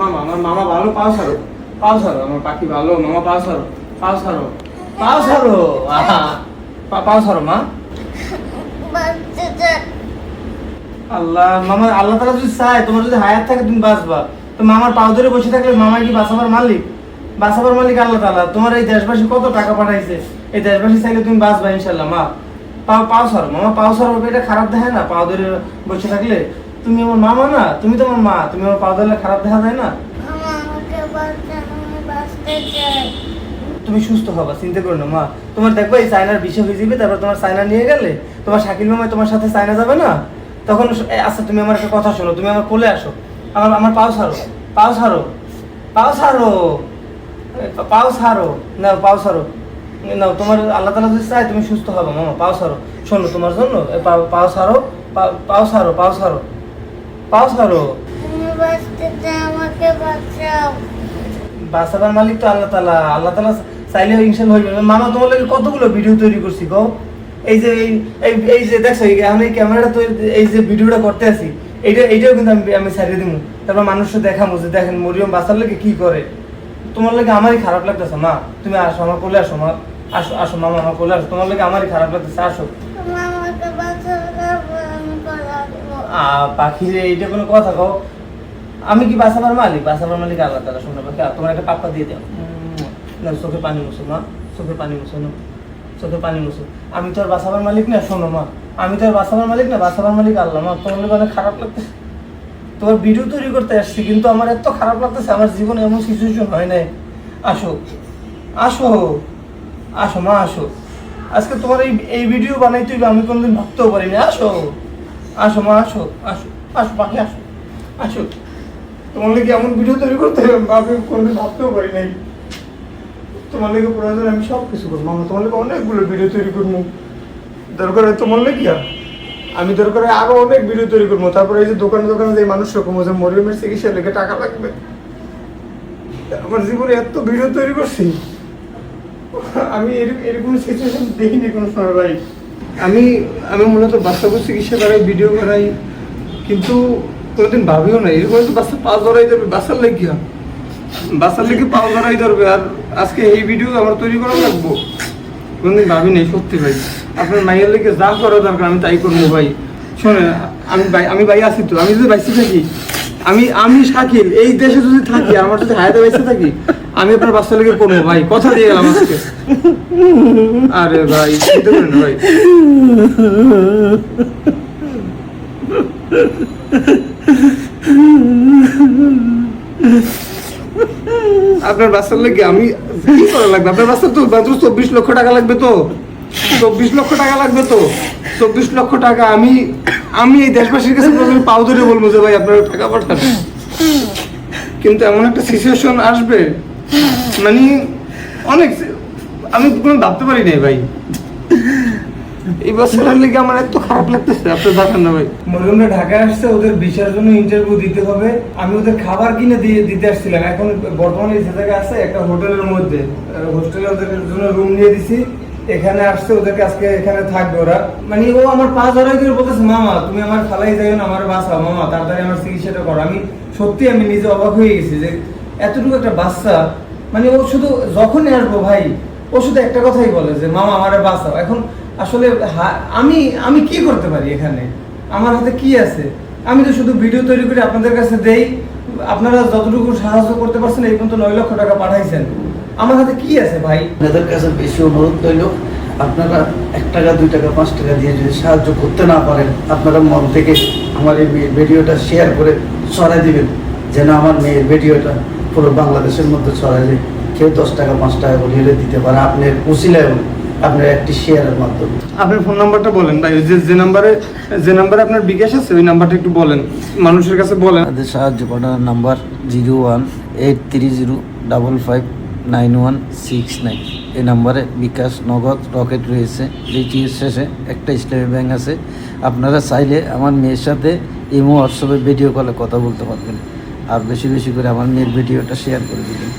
মামা, আমার মামা ভালো, পাও ছাড়ো, পাও ছাড়ো, আমার পাখি ভালো, মামা পাও ছাড়ো, পাও ছাড়ো, পাও ছাড়ো, আহা, পাও ছাড়ো মা। আল্লাহ মামা, আল্লাহ তাআলা যদি চায় তোমার যদি হায়াত থাকে তুমি বাঁচবা, তো মামার পাও ধরে বসে থাকলে মামা কি বাঁচাবার মালিক? বাঁচাবার মালিক আল্লাহ তাআলা। তোমার এই দেশবাসী কত টাকা পাঠাইছে, এই দেশবাসী চাইলে তুমি বাঁচবা ইনশাআল্লাহ। মা পাও ছাড়ো মামা, পাও ছাড়ো, এটা খারাপ দেখে না পাও ধরে বসে থাকলে? তুমি আমার মামা না, তুমি তো আমার মা, তুমি আমার পাও ধরলে খারাপ দেখা যায় না? তুমি সুস্থ হবা, চিন্তা করো না মা। তোমার দেখবো এই চায়নার বিষয় হয়ে যাবে, তারপর তোমার চায়না নিয়ে গেলে তোমার শাকিল মামা তোমার সাথে চায়না যাবে না, তখন আচ্ছা তুমি আমার একটা কথা শোনো, তুমি আমার কোলে আসো, আমার পাও ছাড়ো, পাও ছাড়ো, পাও ছাড়ো, পাও ছাড়ো, না পাও ছাড়ো, না তোমার আল্লাহ তাআলা যদি চায় তুমি সুস্থ হবে মামা, পাও ছাড়ো। শোনো তোমার জন্য পাও ছাড়ো, পাও ছাড়ো, পাও ছাড়ো, পাও ছাড়ো। আমাকে বাঁচাও। বাঁচাবার মালিক তো আল্লাহ তাআলা, আল্লাহ তাআলা চাইলে ইনশাআল্লাহ হইবে। মামা তোমার লাগে কতগুলো ভিডিও তৈরি করছি গো, এই যে এই যে দেখছো এখন এই ক্যামেরাটা তো এই যে ভিডিওটা করতে আছি, এইটাও কিন্তু আমি ছাড়িয়ে দিব, তারপর মানুষকে দেখাবো যে দেখেন মরিয়ম বাঁচার লাগে কি করে। তোমার লাগে আমারই খারাপ লাগতেছে মা, তুমি আসো আমার কোলে আসো মা, আসো আসো মামা আমার কোলে আসো, তোমার লাগে আমারই খারাপ লাগতেছে, আসো। আমাকে বাঁচাও, আমি পালাবো। পাখি রে, এইটা কোনো কথা কও? আমি কি বাঁচাবার মালিক? বাঁচাবার মালিক আল্লাহ তাআলা। শোনো পাখি, তোমার একটা পাপ্পা দিয়ে দাও না, চোখে পানি মুছো মা, চোখে পানি মুছো না, চোখে পানি মুছো। আমি তো আর বাঁচাবার মালিক না, শোনো মা, আমি তো আর বাঁচাবার মালিক না, বাঁচাবার মালিক আল্লাহ। মা তোমার লাগে অনেক খারাপ লাগতেছে, তোমার ভিডিও তৈরি করতে আসছি কিন্তু আমার এত খারাপ লাগতেছে, আমার জীবনে এমন সিচুয়েশন হয় নাই। আসো আসো আসো মা, আসো। আজকে তোমার এই ভিডিও বানাইতে হইবে আমি কোনোদিন ভাবতেও পারিনি। আসো আসো মা, আসো আসো আসো পাখি, আসো আসো। তোমার লাগে এমন ভিডিও তৈরি করতে হবে আমি কোনোদিন ভাবতেও পারি নাই। তোমার লাগে প্রয়োজন আমি সব কিছু করবো মামা, তোমার লাগে অনেকগুলো ভিডিও তৈরি করবো, দরকার হয় তোমার লাগে আমি দরকার হয় আরো অনেক ভিডিও তৈরি করবো। তারপরে এই যে দোকানে দোকানে যে মানুষ রকম যে মরিয়মের চিকিৎসা লেগে টাকা লাগবে, আমার জীবনে এত ভিডিও তৈরি করছি আমি এরকম সিচুয়েশন দেখিনি কোনো সময় ভাই। আমি মূলত বাচ্চাকে চিকিৎসা করাই, ভিডিও করাই, কিন্তু কোনোদিন ভাবিও না এরকম তো বাচ্চা পা ধরাই ধরবে, বাচ্চার লেগে বাচ্চার লেগে পা ধরাই ধরবে, আর আজকে এই ভিডিও আমার তৈরি করা লাগবো, কোনোদিন ভাবি নাই সত্যি ভাই। আপনার মাইয়ের লেগে যা করা দরকার আমি তাই করবো ভাই। শোনেন আমি ভাই আছি তো, আমি যদি বাইসে থাকি, আমি শাকিল এই দেশে যদি থাকি, আমার যদি হায়াতে বাইসে থাকি, আমি আপনার বাচ্চা লেগে করবো ভাই, কথা দিয়ে গেলাম আজকে। আরে ভাই চিন্তা করেন না ভাই। আপনার বাচ্চার লাগে আমি কি করা লাগবে? আপনার বাচ্চার তো মাত্র 24 লক্ষ টাকা লাগবে, তো 24 লক্ষ টাকা লাগবে, তো 24 লক্ষ টাকা আমি এই দেশবাসীর কাছে প্রথমে পাও ধরে বলবো যে ভাই আপনারা টাকা পাঠান, কিন্তু এমন একটা সিচুয়েশন আসবে মানে অনেক, আমি কোনো ভাবতে পারি নাই ভাই। এই বছরের লেগে আমার এত খারাপ লাগতেছে, আপনার দেখেন না ভাই। মরিয়মরা ঢাকায় আসছে, ওদের ভিসার জন্য ইন্টারভিউ দিতে হবে, আমি ওদের খাবার কিনে দিতে আসছিলাম। এখন বর্তমানে যে জায়গায় আছে একটা হোটেলের মধ্যে, হোস্টেলে ওদের জন্য রুম নিয়ে দিছি, এখানে আসছে, ওদেরকে আজকে এখানে থাকবে ওরা। মানে ও আমার পা ধরাই করে বলতেছে মামা তুমি আমার ফালাই যাই না, আমার বাঁচাও মামা, তাড়াতাড়ি আমার চিকিৎসাটা করো। সত্যি আমি নিজে অবাক হয়ে গেছি যে এতটুকু একটা বাচ্চা, মানে ও শুধু যখনই আসবো ভাই ও শুধু একটা কথাই বলে যে মামা আমারে বাঁচাও। এখন আসলে আমি কি করতে পারি এখানে? আমার হাতে কি আছে? আমি তো শুধু ভিডিও তৈরি করে আপনাদের কাছে দেই, আপনারা যতটুকু সাহায্য করতে পারছেন এই পর্যন্ত 9 লক্ষ টাকা পাঠাইছেন, আমার হাতে কি আছে ভাই? আপনাদের কাছে বেশি অনুরোধ রইল, আপনারা 1 টাকা 2 টাকা 5 টাকা দিয়ে যদি সাহায্য করতে না পারেন, আপনারা মন থেকে আমার এই ভিডিওটা শেয়ার করে ছড়াই দিবেন, যেন আমার মেয়ের ভিডিওটা পুরো বাংলাদেশের মধ্যে ছড়াই যায়। কেউ 10 টাকা 5 টাকা করে দিতে পারে, আপনার উসিলায় আপনার একটি শেয়ারের মাধ্যমে। আপনার ফোন নাম্বারটা বলেন ভাই, যে নাম্বারে আপনার বিকাশ আছে ওই নাম্বারটা একটু বলেন, মানুষের কাছে বলেন। তাদের সাহায্য করার নাম্বার 0183059169। এই নাম্বারে বিকাশ, নগদ, রকেট রয়েছে। রিচির শেষে একটা ইসলামী ব্যাংক আছে। আপনারা চাইলে আমার মেয়ের সাথে ইমো হোয়াটসঅ্যাপে ভিডিও কলে কথা বলতে পারবেন, আর বেশি বেশি করে আমার মেয়ের ভিডিওটা শেয়ার করে দেবেন।